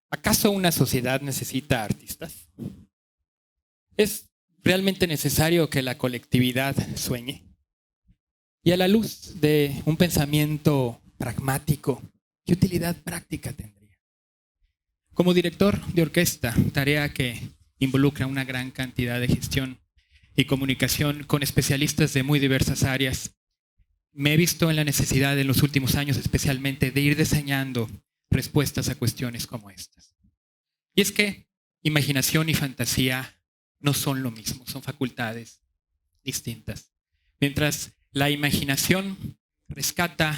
¿Acaso una sociedad necesita artistas? ¿Es realmente necesario que la colectividad sueñe? Y a la luz de un pensamiento pragmático, ¿qué utilidad práctica tendría? Como director de orquesta, tarea que involucra una gran cantidad de gestión y comunicación con especialistas de muy diversas áreas, me he visto en la necesidad en los últimos años especialmente de ir diseñando respuestas a cuestiones como estas. Y es que imaginación y fantasía no son lo mismo, son facultades distintas. Mientras la imaginación rescata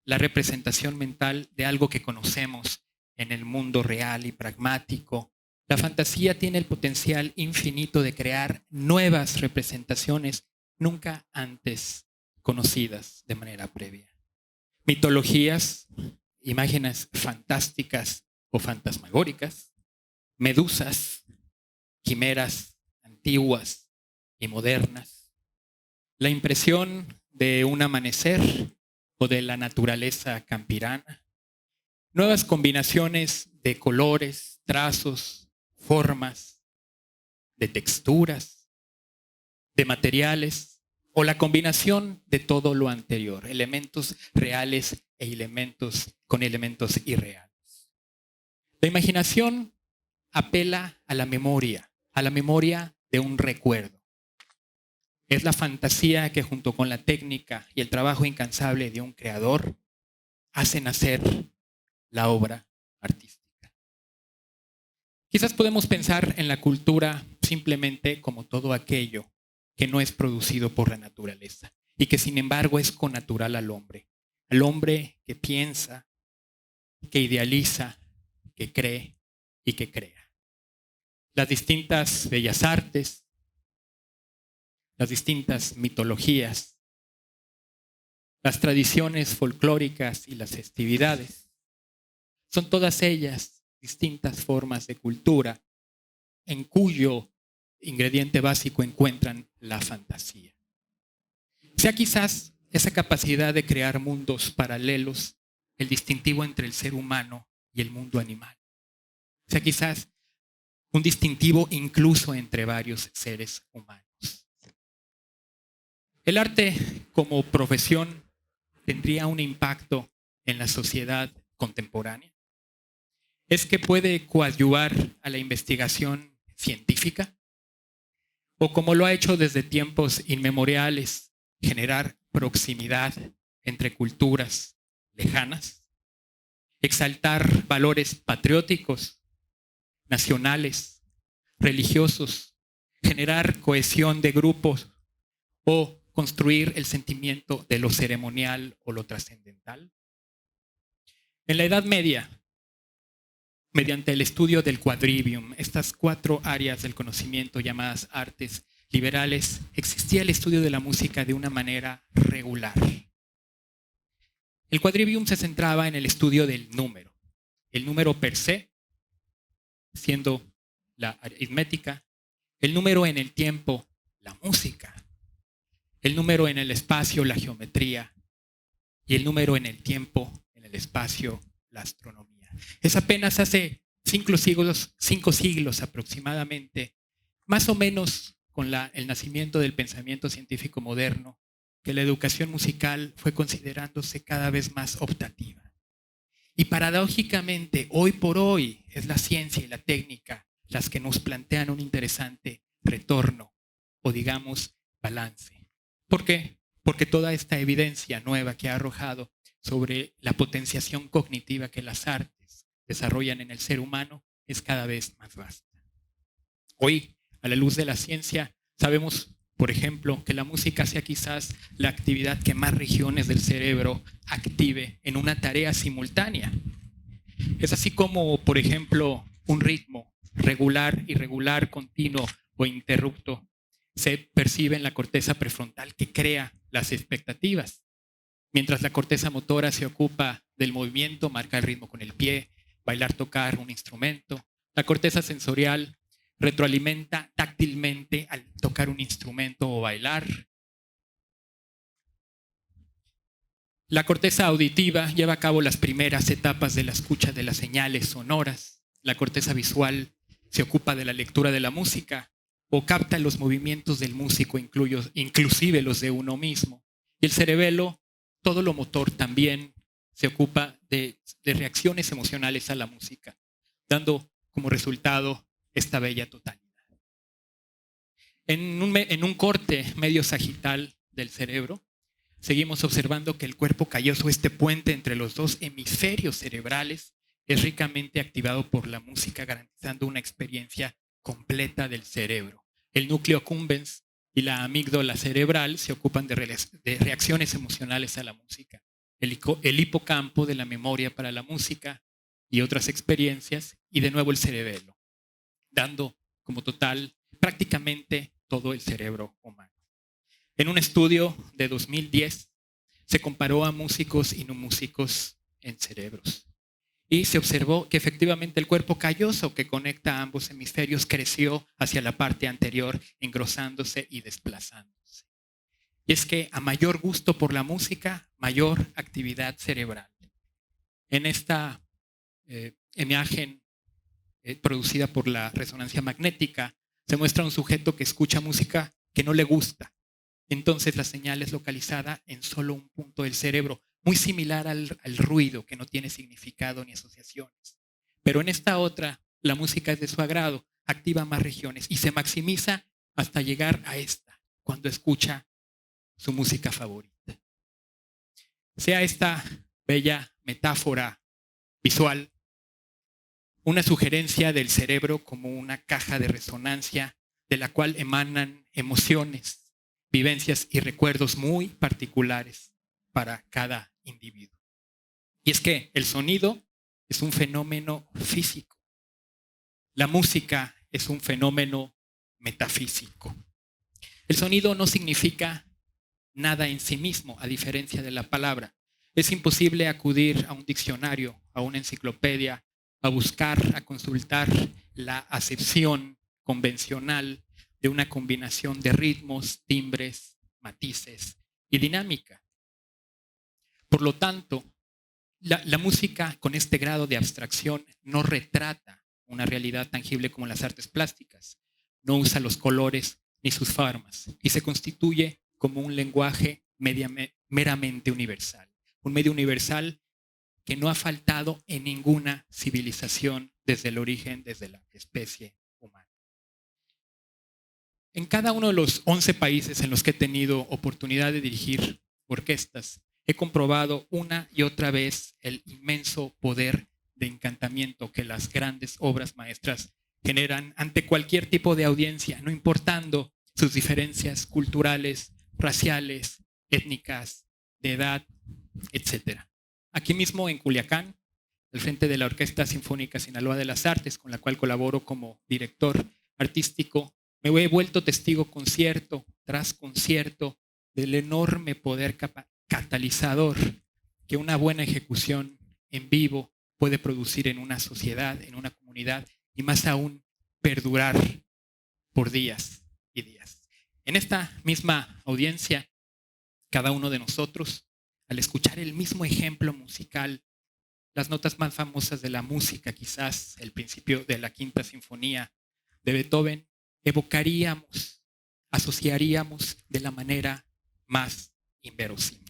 la representación mental de algo que conocemos en el mundo real y pragmático, la fantasía tiene el potencial infinito de crear nuevas representaciones nunca antes conocidas de manera previa. Mitologías, imágenes fantásticas o fantasmagóricas, medusas, quimeras antiguas y modernas, la impresión de un amanecer o de la naturaleza campirana, nuevas combinaciones de colores, trazos, formas, de texturas, de materiales, o la combinación de todo lo anterior, elementos reales e elementos con elementos irreales. La imaginación apela a la memoria de un recuerdo. Es la fantasía que junto con la técnica y el trabajo incansable de un creador hace nacer la obra artística. Quizás podemos pensar en la cultura simplemente como todo aquello que no es producido por la naturaleza y que sin embargo es connatural al hombre que piensa, que idealiza, que cree y que crea. Las distintas bellas artes, las distintas mitologías, las tradiciones folclóricas y las festividades, son todas ellas distintas formas de cultura en cuyo ingrediente básico encuentran la fantasía. Sea quizás esa capacidad de crear mundos paralelos el distintivo entre el ser humano y el mundo animal. Sea quizás un distintivo incluso entre varios seres humanos. El arte como profesión tendría un impacto en la sociedad contemporánea. ¿Es que puede coadyuvar a la investigación científica? ¿O como lo ha hecho desde tiempos inmemoriales, generar proximidad entre culturas lejanas? ¿Exaltar valores patrióticos, nacionales, religiosos, generar cohesión de grupos o construir el sentimiento de lo ceremonial o lo trascendental? En la Edad Media, mediante el estudio del quadrivium, estas 4 áreas del conocimiento llamadas artes liberales, existía el estudio de la música de una manera regular. El quadrivium se centraba en el estudio del número. El número per se, siendo la aritmética, el número en el tiempo, la música, el número en el espacio, la geometría, y el número en el tiempo, en el espacio, la astronomía. Es apenas hace 5 siglos aproximadamente, más o menos con el nacimiento del pensamiento científico moderno, que la educación musical fue considerándose cada vez más optativa. Y paradójicamente, hoy por hoy, es la ciencia y la técnica las que nos plantean un interesante retorno, o digamos, balance. ¿Por qué? Porque toda esta evidencia nueva que ha arrojado sobre la potenciación cognitiva que las artes desarrollan en el ser humano es cada vez más vasta. Hoy, a la luz de la ciencia, sabemos, por ejemplo, que la música sea quizás la actividad que más regiones del cerebro active en una tarea simultánea. Es así como, por ejemplo, un ritmo regular, irregular, continuo o interrupto se percibe en la corteza prefrontal que crea las expectativas. Mientras la corteza motora se ocupa del movimiento, marca el ritmo con el pie, bailar, tocar un instrumento. La corteza sensorial retroalimenta táctilmente al tocar un instrumento o bailar. La corteza auditiva lleva a cabo las primeras etapas de la escucha de las señales sonoras. La corteza visual se ocupa de la lectura de la música o capta los movimientos del músico, inclusive los de uno mismo. Y el cerebelo, todo lo motor también se ocupa de reacciones emocionales a la música, dando como resultado esta bella totalidad. En un corte medio sagital del cerebro, seguimos observando que el cuerpo calloso, este puente entre los dos hemisferios cerebrales, es ricamente activado por la música, garantizando una experiencia completa del cerebro. El núcleo accumbens y la amígdala cerebral se ocupan de reacciones emocionales a la música. El hipocampo de la memoria para la música y otras experiencias, y de nuevo el cerebelo, dando como total prácticamente todo el cerebro humano. En un estudio de 2010 se comparó a músicos y no músicos en cerebros y se observó que efectivamente el cuerpo calloso que conecta a ambos hemisferios creció hacia la parte anterior, engrosándose y desplazándose. Y es que a mayor gusto por la música, mayor actividad cerebral. En esta imagen producida por la resonancia magnética, se muestra un sujeto que escucha música que no le gusta. Entonces la señal es localizada en solo un punto del cerebro, muy similar al ruido, que no tiene significado ni asociaciones. Pero en esta otra, la música es de su agrado, activa más regiones y se maximiza hasta llegar a esta, cuando escucha su música favorita. Sea esta bella metáfora visual una sugerencia del cerebro como una caja de resonancia de la cual emanan emociones, vivencias y recuerdos muy particulares para cada individuo. Y es que el sonido es un fenómeno físico. La música es un fenómeno metafísico. El sonido no significa nada en sí mismo, a diferencia de la palabra. Es imposible acudir a un diccionario, a una enciclopedia, a buscar, a consultar la acepción convencional de una combinación de ritmos, timbres, matices y dinámica. Por lo tanto, la música con este grado de abstracción no retrata una realidad tangible como las artes plásticas, no usa los colores ni sus formas y se constituye como un lenguaje meramente universal, un medio universal que no ha faltado en ninguna civilización desde el origen, desde la especie humana. En cada uno de los 11 países en los que he tenido oportunidad de dirigir orquestas, he comprobado una y otra vez el inmenso poder de encantamiento que las grandes obras maestras generan ante cualquier tipo de audiencia, no importando sus diferencias culturales, raciales, étnicas, de edad, etc. Aquí mismo en Culiacán, al frente de la Orquesta Sinfónica Sinaloa de las Artes, con la cual colaboro como director artístico, me he vuelto testigo concierto tras concierto del enorme poder catalizador que una buena ejecución en vivo puede producir en una sociedad, en una comunidad y más aún perdurar por días y días. En esta misma audiencia, cada uno de nosotros, al escuchar el mismo ejemplo musical, las notas más famosas de la música, quizás el principio de la Quinta Sinfonía de Beethoven, evocaríamos, asociaríamos de la manera más inverosímil.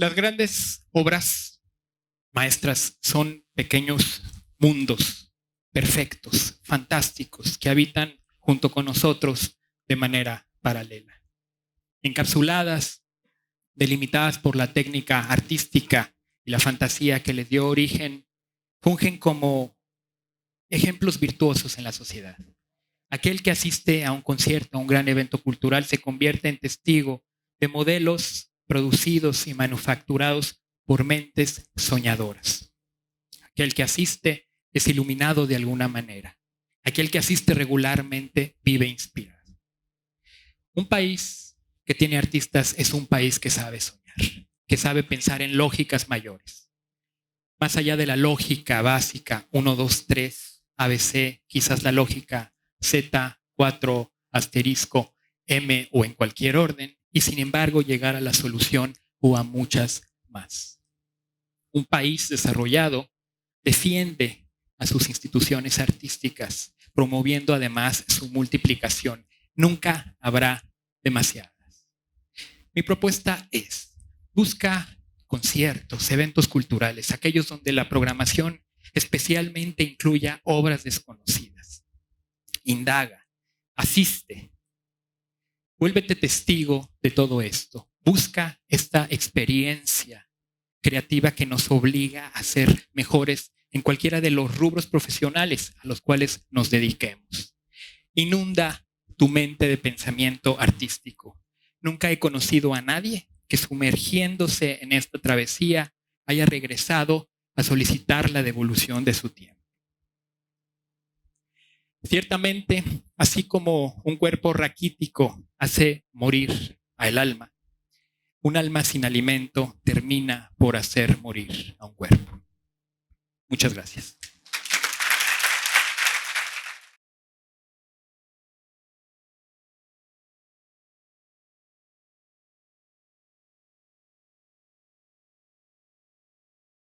Las grandes obras maestras son pequeños mundos perfectos, fantásticos, que habitan junto con nosotros de manera paralela. Encapsuladas, delimitadas por la técnica artística y la fantasía que les dio origen, fungen como ejemplos virtuosos en la sociedad. Aquel que asiste a un concierto, a un gran evento cultural, se convierte en testigo de modelos producidos y manufacturados por mentes soñadoras. Aquel que asiste es iluminado de alguna manera. Aquel que asiste regularmente vive inspirado. Un país que tiene artistas es un país que sabe soñar, que sabe pensar en lógicas mayores. Más allá de la lógica básica 1, 2, 3, ABC, quizás la lógica Z, 4, asterisco, M o en cualquier orden, y sin embargo llegar a la solución o a muchas más. Un país desarrollado defiende a sus instituciones artísticas, promoviendo además su multiplicación. Nunca habrá demasiadas. Mi propuesta es: busca conciertos, eventos culturales, aquellos donde la programación especialmente incluya obras desconocidas. Indaga, asiste, vuélvete testigo de todo esto. Busca esta experiencia creativa que nos obliga a ser mejores en cualquiera de los rubros profesionales a los cuales nos dediquemos. Inunda tu mente de pensamiento artístico. Nunca he conocido a nadie que, sumergiéndose en esta travesía, haya regresado a solicitar la devolución de su tiempo. Ciertamente, así como un cuerpo raquítico hace morir al alma, un alma sin alimento termina por hacer morir a un cuerpo. Muchas gracias.